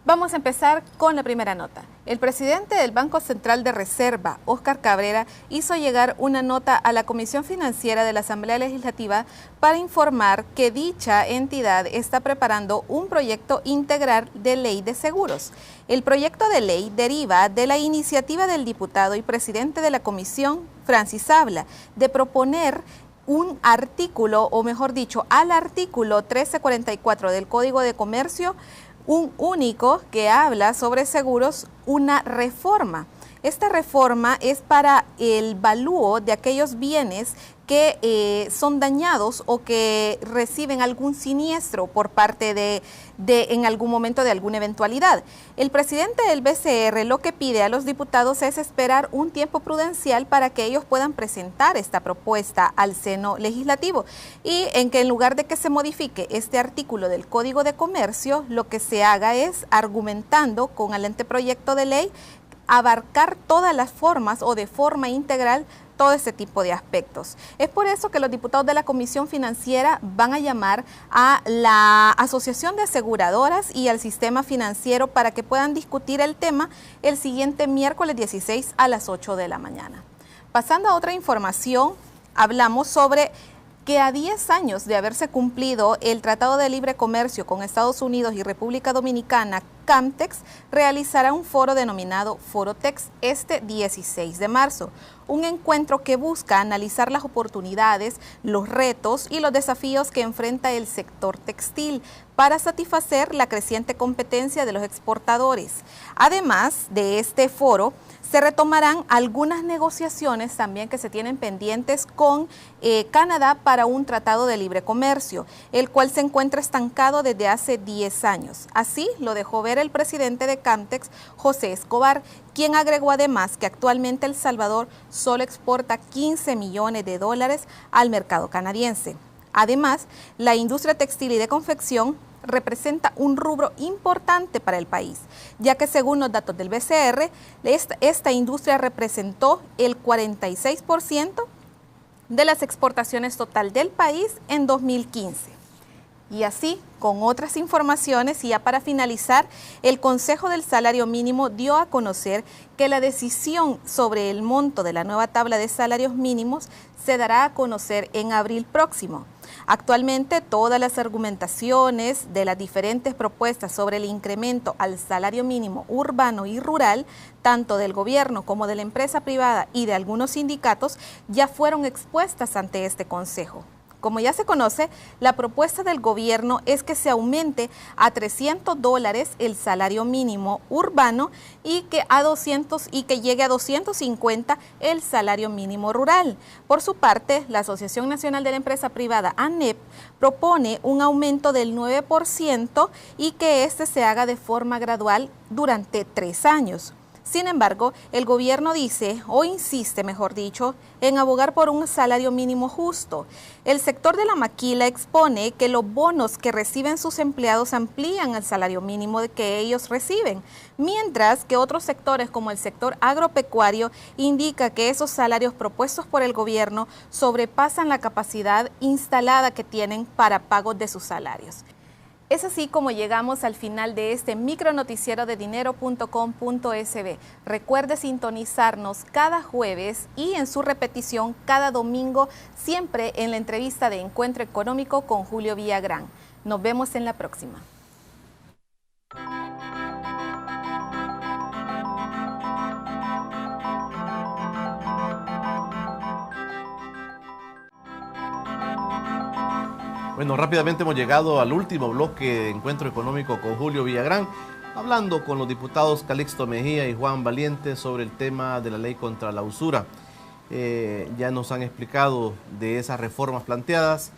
Vamos a empezar con la primera nota. El presidente del Banco Central de Reserva, Óscar Cabrera, hizo llegar una nota a la Comisión Financiera de la Asamblea Legislativa para informar que dicha entidad está preparando un proyecto integral de ley de seguros. El proyecto de ley deriva de la iniciativa del diputado y presidente de la Comisión, Francis Sabla, de proponer un artículo, o mejor dicho, al artículo 1344 del Código de Comercio, un único que habla sobre seguros, una reforma. Esta reforma es para el valúo de aquellos bienes que son dañados o que reciben algún siniestro por parte de en algún momento de alguna eventualidad. El presidente del BCR lo que pide a los diputados es esperar un tiempo prudencial para que ellos puedan presentar esta propuesta al seno legislativo y en que en lugar de que se modifique este artículo del Código de Comercio, lo que se haga es, argumentando con el anteproyecto de ley, abarcar todas las formas o de forma integral todo este tipo de aspectos. Es por eso que los diputados de la Comisión Financiera van a llamar a la Asociación de Aseguradoras y al sistema financiero para que puedan discutir el tema el siguiente miércoles 16 a las 8 de la mañana. Pasando a otra información, hablamos sobre que a 10 años de haberse cumplido el Tratado de Libre Comercio con Estados Unidos y República Dominicana, CAMTEX realizará un foro denominado Forotex este 16 de marzo, un encuentro que busca analizar las oportunidades, los retos y los desafíos que enfrenta el sector textil para satisfacer la creciente competencia de los exportadores. Además de este foro, se retomarán algunas negociaciones también que se tienen pendientes con Canadá para un tratado de libre comercio, el cual se encuentra estancado desde hace 10 años. Así lo dejó ver el presidente de CAMTEX, José Escobar, quien agregó además que actualmente El Salvador solo exporta 15 millones de dólares al mercado canadiense. Además, la industria textil y de confección representa un rubro importante para el país, ya que según los datos del BCR, esta industria representó el 46% de las exportaciones total del país en 2015. Y así, con otras informaciones, y ya para finalizar, el Consejo del Salario Mínimo dio a conocer que la decisión sobre el monto de la nueva tabla de salarios mínimos se dará a conocer en abril próximo. Actualmente, todas las argumentaciones de las diferentes propuestas sobre el incremento al salario mínimo urbano y rural, tanto del gobierno como de la empresa privada y de algunos sindicatos, ya fueron expuestas ante este Consejo. Como ya se conoce, la propuesta del gobierno es que se aumente a $300 el salario mínimo urbano y que llegue a 250 el salario mínimo rural. Por su parte, la Asociación Nacional de la Empresa Privada, ANEP, propone un aumento del 9% y que este se haga de forma gradual durante 3 años. Sin embargo, el gobierno dice, o insiste mejor dicho, en abogar por un salario mínimo justo. El sector de la maquila expone que los bonos que reciben sus empleados amplían el salario mínimo que ellos reciben, mientras que otros sectores como el sector agropecuario indica que esos salarios propuestos por el gobierno sobrepasan la capacidad instalada que tienen para pagos de sus salarios. Es así como llegamos al final de este micronoticiero de dinero.com.sb. Recuerde sintonizarnos cada jueves y en su repetición cada domingo, siempre en la entrevista de Encuentro Económico con Julio Villagrán. Nos vemos en la próxima. Bueno, rápidamente hemos llegado al último bloque de Encuentro Económico con Julio Villagrán, hablando con los diputados Calixto Mejía y Juan Valiente sobre el tema de la ley contra la usura. Ya nos han explicado de esas reformas planteadas.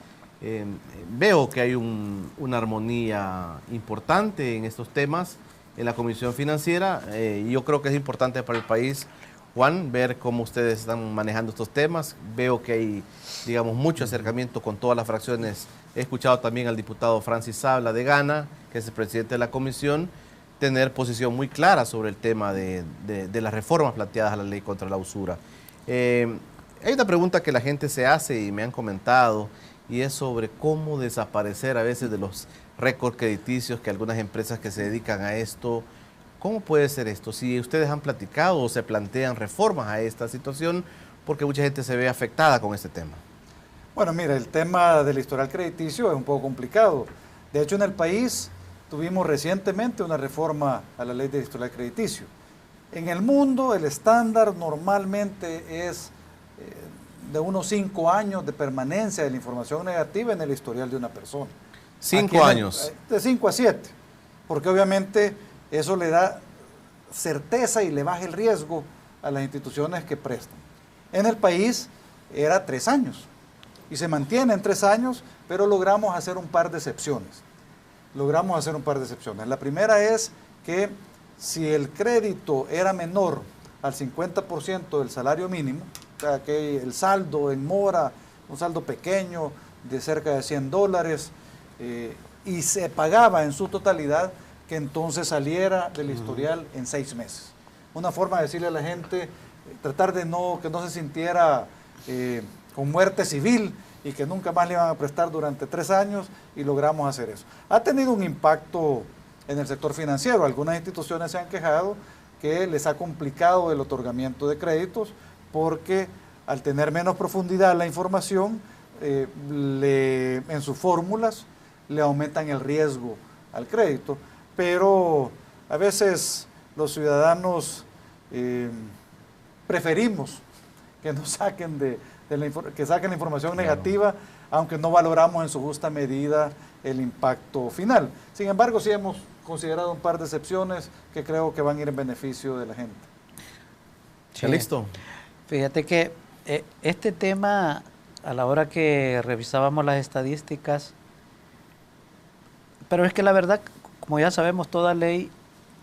Veo que hay una armonía importante en estos temas en la Comisión Financiera. Yo creo que es importante para el país, Juan, ver cómo ustedes están manejando estos temas. Veo que hay, digamos, mucho acercamiento con todas las fracciones. He escuchado también al diputado Francis Sabla de Ghana, que es el presidente de la comisión, tener posición muy clara sobre el tema de las reformas planteadas a la ley contra la usura. Hay una pregunta que la gente se hace y me han comentado, y es sobre cómo desaparecer a veces de los récords crediticios que algunas empresas que se dedican a esto. ¿Cómo puede ser esto? Si ustedes han platicado o se plantean reformas a esta situación, porque mucha gente se ve afectada con este tema. Bueno, mira, el tema del historial crediticio es un poco complicado. De hecho, en el país tuvimos recientemente una reforma a la ley del historial crediticio. En el mundo, el estándar normalmente es de unos 5 años de permanencia de la información negativa en el historial de una persona. 5 años. De 5 a 7, porque obviamente eso le da certeza y le baja el riesgo a las instituciones que prestan. En el país era 3 años. y se mantiene en 3 años, pero logramos hacer un par de excepciones. La primera es que si el crédito era menor al 50% del salario mínimo, o sea, que el saldo en mora, un saldo pequeño de cerca de $100, y se pagaba en su totalidad, que entonces saliera del historial en 6 meses. Una forma de decirle a la gente, tratar de que no se sintiera con muerte civil y que nunca más le iban a prestar durante 3 años, y logramos hacer eso. Ha tenido un impacto en el sector financiero. Algunas instituciones se han quejado que les ha complicado el otorgamiento de créditos porque al tener menos profundidad la información, en sus fórmulas le aumentan el riesgo al crédito, pero a veces los ciudadanos preferimos que nos saquen que saquen la información negativa, aunque no valoramos en su justa medida el impacto final. Sin embargo, sí hemos considerado un par de excepciones que creo que van a ir en beneficio de la gente. Sí. ¿Listo? Fíjate que este tema, a la hora que revisábamos las estadísticas, pero es que la verdad, como ya sabemos, toda ley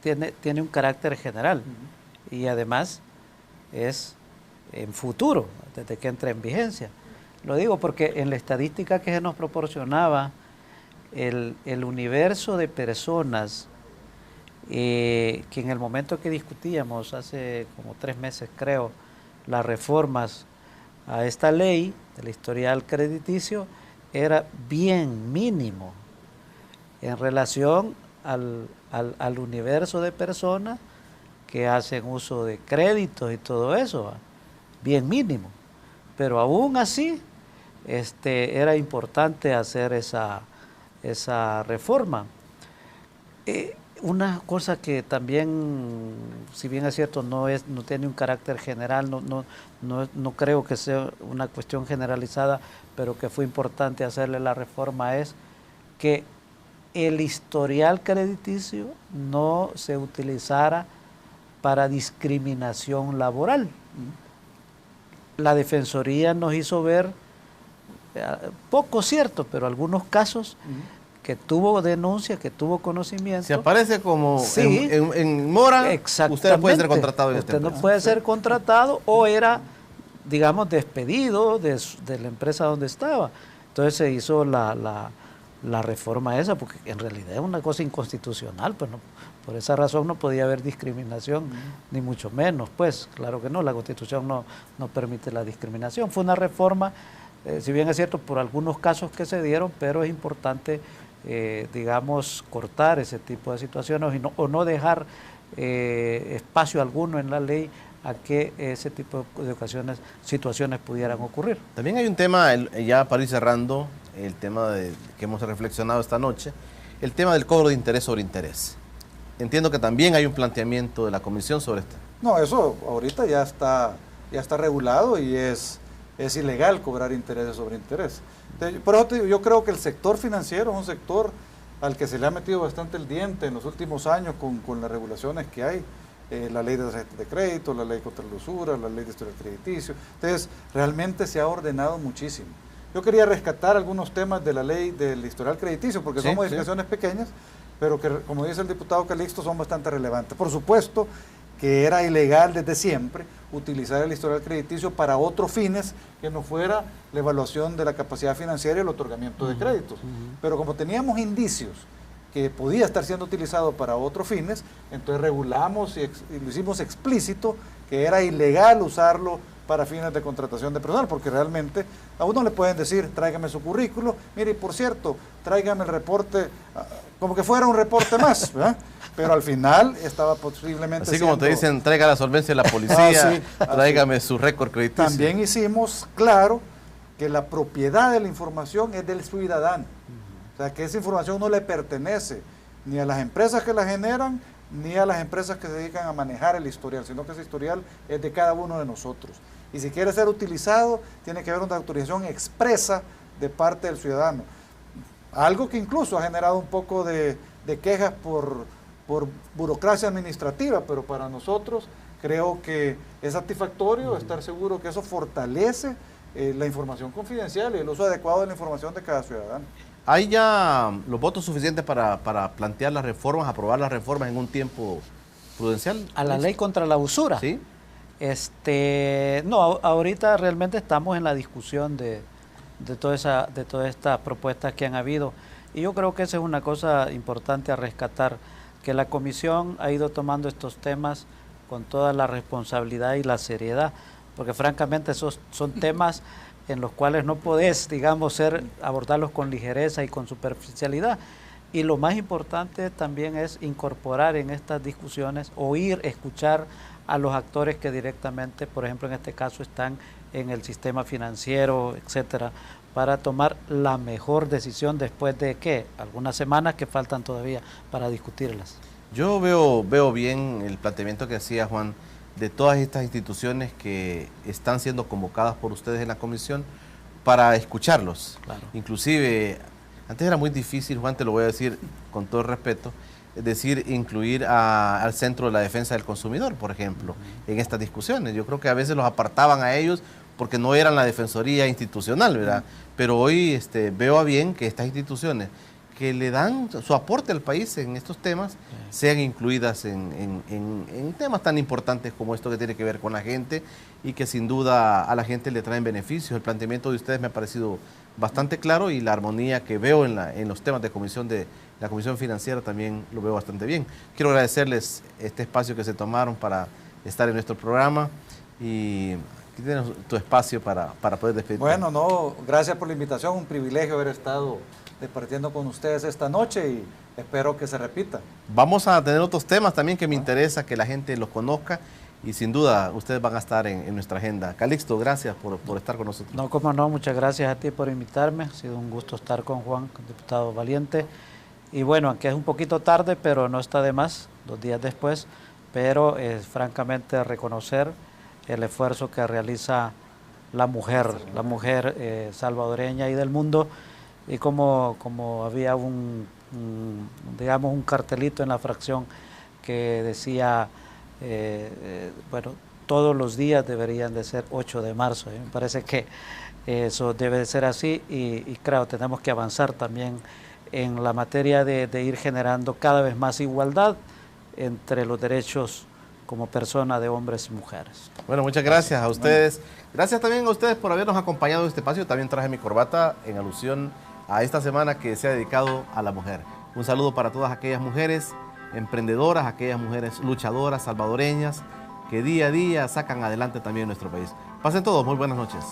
tiene un carácter general, y además es en futuro, desde que entre en vigencia. Lo digo porque en la estadística que se nos proporcionaba, el universo de personas que en el momento que discutíamos, hace como 3 meses creo, las reformas a esta ley del historial crediticio, era bien mínimo en relación al universo de personas que hacen uso de créditos y todo eso, bien mínimo. Pero aún así era importante hacer esa reforma. Una cosa que también, si bien es cierto, no tiene un carácter general, no creo que sea una cuestión generalizada, pero que fue importante hacerle la reforma, es que el historial crediticio no se utilizara para discriminación laboral. La Defensoría nos hizo ver, poco cierto, pero algunos casos que tuvo denuncia, que tuvo conocimiento. Si aparece como sí, en mora, usted puede ser contratado. Usted no puede ser contratado, o era, digamos, despedido de la empresa donde estaba. Entonces se hizo la reforma esa, porque en realidad es una cosa inconstitucional, pues no, por esa razón no podía haber discriminación, ni mucho menos, pues claro que no, la Constitución no permite la discriminación. Fue una reforma, si bien es cierto, por algunos casos que se dieron, pero es importante, digamos, cortar ese tipo de situaciones o no dejar espacio alguno en la ley a que ese tipo de situaciones pudieran ocurrir. También hay un tema, ya para ir cerrando, el tema que hemos reflexionado esta noche, el tema del cobro de interés sobre interés. Entiendo que también hay un planteamiento de la Comisión sobre esto. No, eso ahorita ya está regulado y es ilegal cobrar intereses sobre interés. Por eso te digo, yo creo que el sector financiero es un sector al que se le ha metido bastante el diente en los últimos años con las regulaciones que hay. La ley de tarjetas de crédito, la ley contra la usura, la ley de historial crediticio. Entonces, realmente se ha ordenado muchísimo. Yo quería rescatar algunos temas de la ley del historial crediticio, porque son modificaciones pequeñas, pero que, como dice el diputado Calixto, son bastante relevantes. Por supuesto que era ilegal desde siempre utilizar el historial crediticio para otros fines que no fuera la evaluación de la capacidad financiera y el otorgamiento de créditos. Pero como teníamos indicios que podía estar siendo utilizado para otros fines, entonces regulamos y lo hicimos explícito que era ilegal usarlo para fines de contratación de personal, porque realmente a uno le pueden decir, tráigame su currículo, mire, y por cierto, tráigame el reporte, como que fuera un reporte más, ¿verdad? Pero al final estaba posiblemente así como te dicen, traiga la solvencia de la policía, tráigame su récord crediticio. También hicimos claro que la propiedad de la información es del ciudadano. O sea, que esa información no le pertenece ni a las empresas que la generan, ni a las empresas que se dedican a manejar el historial, sino que ese historial es de cada uno de nosotros. Y si quiere ser utilizado, tiene que haber una autorización expresa de parte del ciudadano. Algo que incluso ha generado un poco de quejas por burocracia administrativa, pero para nosotros creo que es satisfactorio estar seguro que eso fortalece la información confidencial y el uso adecuado de la información de cada ciudadano. ¿Hay ya los votos suficientes para plantear las reformas, aprobar las reformas en un tiempo prudencial? A la ley contra la usura. Sí. No, ahorita realmente estamos en la discusión de todas estas propuestas que han habido. Y yo creo que esa es una cosa importante a rescatar, que la comisión ha ido tomando estos temas con toda la responsabilidad y la seriedad, porque francamente esos son temas en los cuales no podés, digamos, abordarlos con ligereza y con superficialidad. Y lo más importante también es incorporar en estas discusiones, escuchar a los actores que directamente, por ejemplo, en este caso están en el sistema financiero, etcétera, para tomar la mejor decisión después de ¿qué? Algunas semanas que faltan todavía para discutirlas. Yo veo bien el planteamiento que hacía Juan de todas estas instituciones que están siendo convocadas por ustedes en la comisión para escucharlos. Claro. Inclusive, antes era muy difícil, Juan, te lo voy a decir con todo el respeto, es decir, incluir al Centro de la Defensa del Consumidor, por ejemplo, en estas discusiones. Yo creo que a veces los apartaban a ellos porque no eran la defensoría institucional, ¿verdad? Pero hoy veo a bien que estas instituciones que le dan su aporte al país en estos temas sean incluidas en temas tan importantes como esto que tiene que ver con la gente y que sin duda a la gente le traen beneficios. El planteamiento de ustedes me ha parecido bastante claro y la armonía que veo en los temas de la Comisión Financiera también lo veo bastante bien. Quiero agradecerles este espacio que se tomaron para estar en nuestro programa y aquí tienes tu espacio para poder despedirte. Bueno, no, gracias por la invitación, un privilegio haber estado departiendo con ustedes esta noche y espero que se repita. Vamos a tener otros temas también que me interesa que la gente los conozca y sin duda ustedes van a estar en nuestra agenda. Calixto, gracias por estar con nosotros. No, como no, muchas gracias a ti por invitarme. Ha sido un gusto estar con Juan, con diputado valiente. Y bueno, aunque es un poquito tarde, pero no está de más, 2 días después, pero francamente reconocer el esfuerzo que realiza la mujer salvadoreña y del mundo. Y como había digamos un cartelito en la fracción que decía, bueno, todos los días deberían de ser 8 de marzo. Me parece que eso debe de ser así y claro, tenemos que avanzar también en la materia de ir generando cada vez más igualdad entre los derechos como persona de hombres y mujeres. Bueno, muchas gracias a ustedes. Gracias también a ustedes por habernos acompañado en este espacio. También traje mi corbata en alusión a esta semana que se ha dedicado a la mujer. Un saludo para todas aquellas mujeres emprendedoras, aquellas mujeres luchadoras, salvadoreñas, que día a día sacan adelante también nuestro país. Pasen todos, muy buenas noches.